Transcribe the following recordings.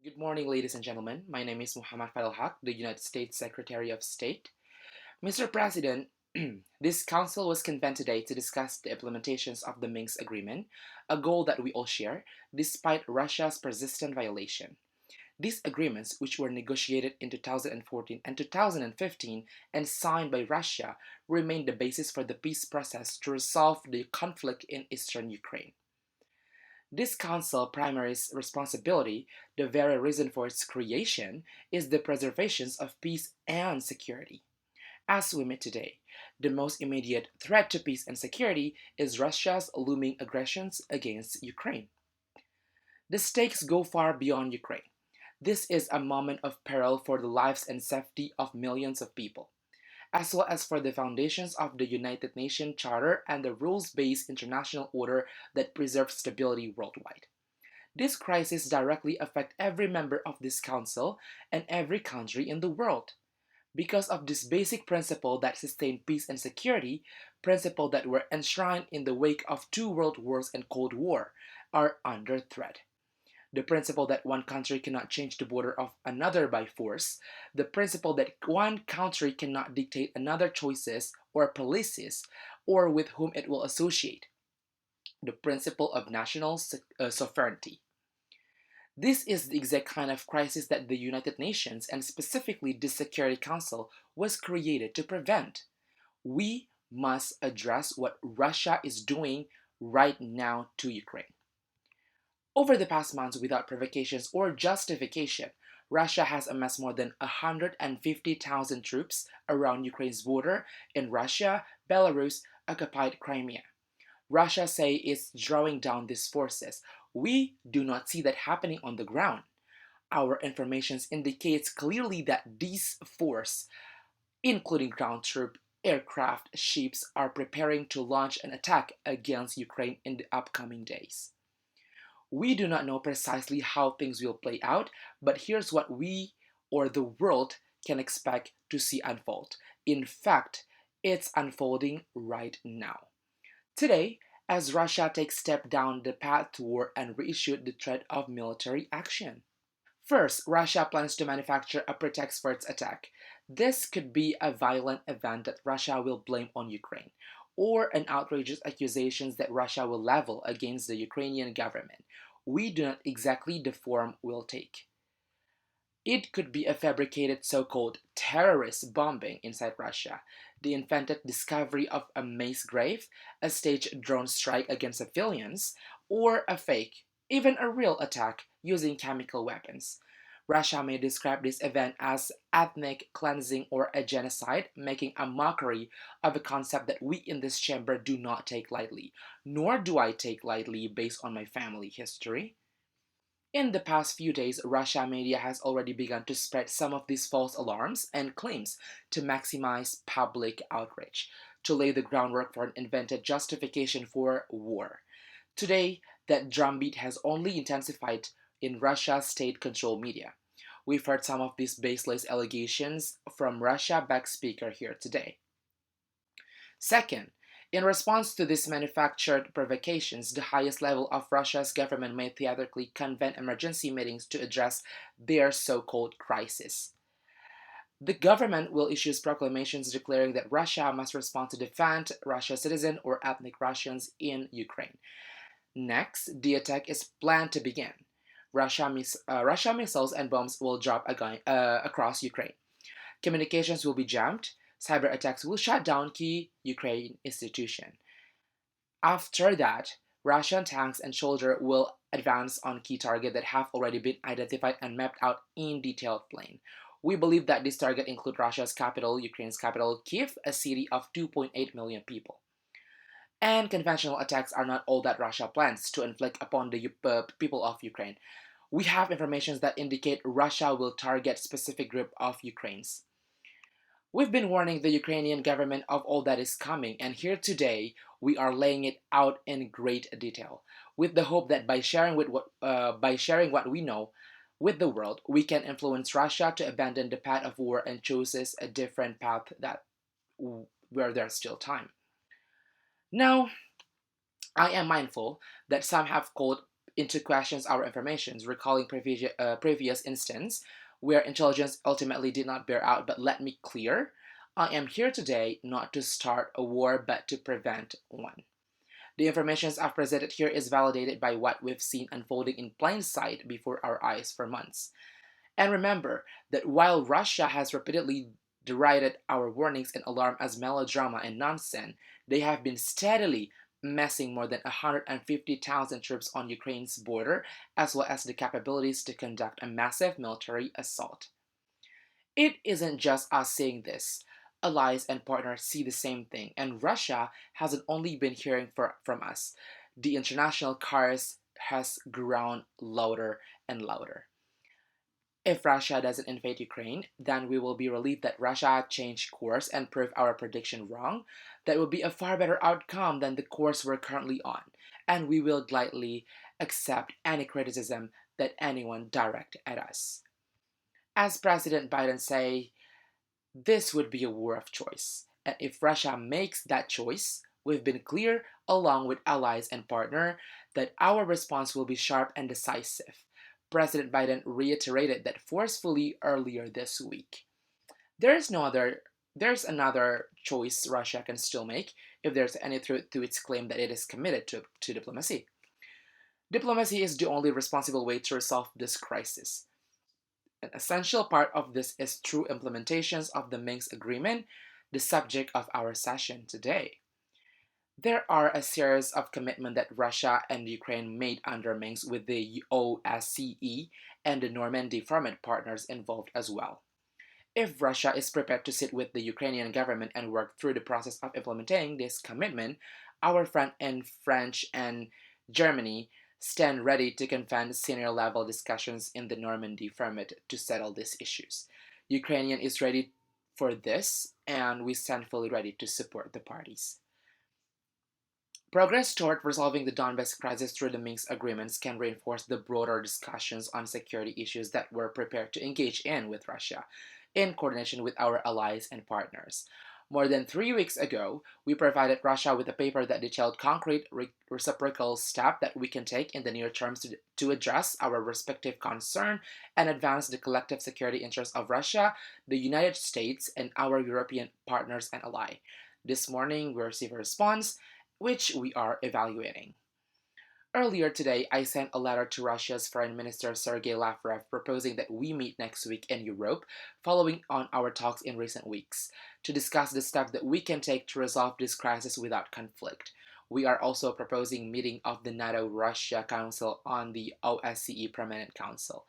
Good morning, ladies and gentlemen. My name is Muhammad Fadhel Haq, the United States Secretary of State. Mr. President, this council was convened today to discuss the implementations of the Minsk Agreement, a goal that we all share, despite Russia's persistent violation. These agreements, which were negotiated in 2014 and 2015 and signed by Russia, remain the basis for the peace process to resolve the conflict in eastern Ukraine. This council primary responsibility, the very reason for its creation, is the preservation of peace and security. As we meet today, the most immediate threat to peace and security is Russia's looming aggressions against Ukraine. The stakes go far beyond Ukraine. This is a moment of peril for the lives and safety of millions of people, as well as for the foundations of the United Nations Charter and the rules based international order that preserves stability worldwide. This crisis directly affects every member of this council and every country in the world. Because of this basic principle that sustain peace and security, principle that were enshrined in the wake of two world wars and Cold War, are under threat. The principle that one country cannot change the border of another by force, the principle that one country cannot dictate another choices or policies or with whom it will associate, the principle of national sovereignty. This is the exact kind of crisis that the United Nations and specifically the Security Council was created to prevent. We must address what Russia is doing right now to Ukraine. Over the past months, without provocations or justification, Russia has amassed more than 150,000 troops around Ukraine's border in Russia, Belarus, occupied Crimea. Russia say it's drawing down these forces. We do not see that happening on the ground. Our information indicates clearly that these forces, including ground troop, aircraft, ships, are preparing to launch an attack against Ukraine in the upcoming days. We do not know precisely how things will play out, but here's what we or the world can expect to see unfold. In fact, it's unfolding right now. Today, as Russia takes step down the path to war and reissued the threat of military action. First, Russia plans to manufacture a pretext for its attack. This could be a violent event that Russia will blame on Ukraine, or an outrageous accusation that Russia will level against the Ukrainian government. We do not exactly the form will take. It could be a fabricated so called terrorist bombing inside Russia, the invented discovery of a mass grave, a staged drone strike against civilians, or a fake, even a real attack using chemical weapons. Russia may describe this event as ethnic cleansing or a genocide, making a mockery of a concept that we in this chamber do not take lightly, nor do I take lightly based on my family history. In the past few days, Russia media has already begun to spread some of these false alarms and claims to maximize public outrage, to lay the groundwork for an invented justification for war. Today, that drumbeat has only intensified in Russia's state-controlled media. We've heard some of these baseless allegations from Russia-backed speaker here today. Second, in response to these manufactured provocations, the highest level of Russia's government may theatrically convene emergency meetings to address their so called crisis. The government will issue proclamations declaring that Russia must respond to defend Russia's citizens or ethnic Russians in Ukraine. Next, the attack is planned to begin. Russia missiles and bombs will drop across Ukraine. Communications will be jammed. Cyber attacks will shut down key Ukraine institutions. After that, Russian tanks and soldiers will advance on key targets that have already been identified and mapped out in detailed plan. We believe that this target include Russia's capital, Ukraine's capital, Kiev, a city of 2.8 million people. And conventional attacks are not all that Russia plans to inflict upon the people of Ukraine. We have information that indicate Russia will target specific group of Ukrainians. We've been warning the Ukrainian government of all that is coming, and here today we are laying it out in great detail, with the hope that by sharing what we know with the world, we can influence Russia to abandon the path of war and chooses a different path that where there's still time. Now, I am mindful that some have called into questions our informations, recalling previous instance where intelligence ultimately did not bear out. But let me clear, I am here today not to start a war, but to prevent one. The information I've presented here is validated by what we've seen unfolding in plain sight before our eyes for months. And remember that while Russia has repeatedly derided our warnings and alarm as melodrama and nonsense, they have been steadily massing more than 150,000 troops on Ukraine's border, as well as the capabilities to conduct a massive military assault. It isn't just us saying this. Allies and partners see the same thing, and Russia hasn't only been hearing from us. The international chorus has grown louder and louder. If Russia doesn't invade Ukraine, then we will be relieved that Russia changed course and proved our prediction wrong. That would be a far better outcome than the course we're currently on, and we will gladly accept any criticism that anyone direct at us. As President Biden say, this would be a war of choice. And if Russia makes that choice, we've been clear, along with allies and partners, that our response will be sharp and decisive. President Biden reiterated that forcefully earlier this week. There is no other there's another choice Russia can still make if there's any truth to its claim that it is committed to diplomacy. Diplomacy is the only responsible way to resolve this crisis. An essential part of this is through implementations of the Minsk Agreement, the subject of our session today. There are a series of commitments that Russia and Ukraine made under Minsk with the OSCE and the Normandy format partners involved as well. If Russia is prepared to sit with the Ukrainian government and work through the process of implementing this commitment, our friend in France and Germany stand ready to convene senior level discussions in the Normandy format to settle these issues. Ukraine is ready for this, and we stand fully ready to support the parties. Progress toward resolving the Donbass crisis through the Minsk agreements can reinforce the broader discussions on security issues that we're prepared to engage in with Russia, in coordination with our allies and partners. More than 3 weeks ago, we provided Russia with a paper that detailed concrete reciprocal steps that we can take in the near term to address our respective concern and advance the collective security interests of Russia, the United States, and our European partners and allies. This morning, we received a response, which we are evaluating. Earlier today, I sent a letter to Russia's Foreign Minister Sergei Lavrov proposing that we meet next week in Europe, following on our talks in recent weeks, to discuss the steps that we can take to resolve this crisis without conflict. We are also proposing meeting of the NATO-Russia Council on the OSCE Permanent Council.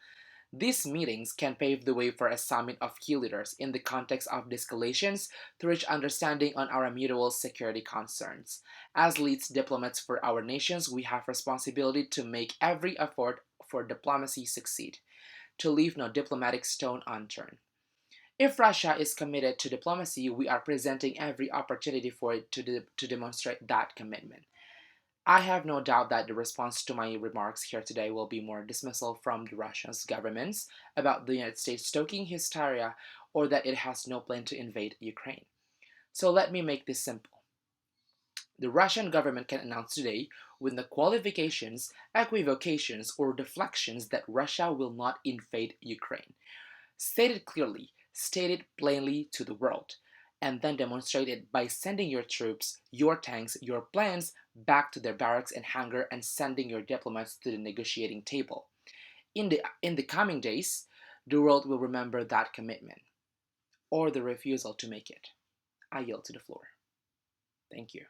These meetings can pave the way for a summit of key leaders in the context of de-escalations to reach understanding on our mutual security concerns. As leads diplomats for our nations, we have responsibility to make every effort for diplomacy succeed, to leave no diplomatic stone unturned. If Russia is committed to diplomacy, we are presenting every opportunity for it to demonstrate that commitment. I have no doubt that the response to my remarks here today will be more dismissal from the Russian governments about the United States stoking hysteria or that it has no plan to invade Ukraine. So let me make this simple. The Russian government can announce today, with no qualifications, equivocations, or deflections, that Russia will not invade Ukraine. State it clearly, state it plainly to the world, and then demonstrate it by sending your troops, your tanks, your plans back to their barracks and hangar and sending your diplomats to the negotiating table. In the coming days, the world will remember that commitment or the refusal to make it. I yield to the floor. Thank you.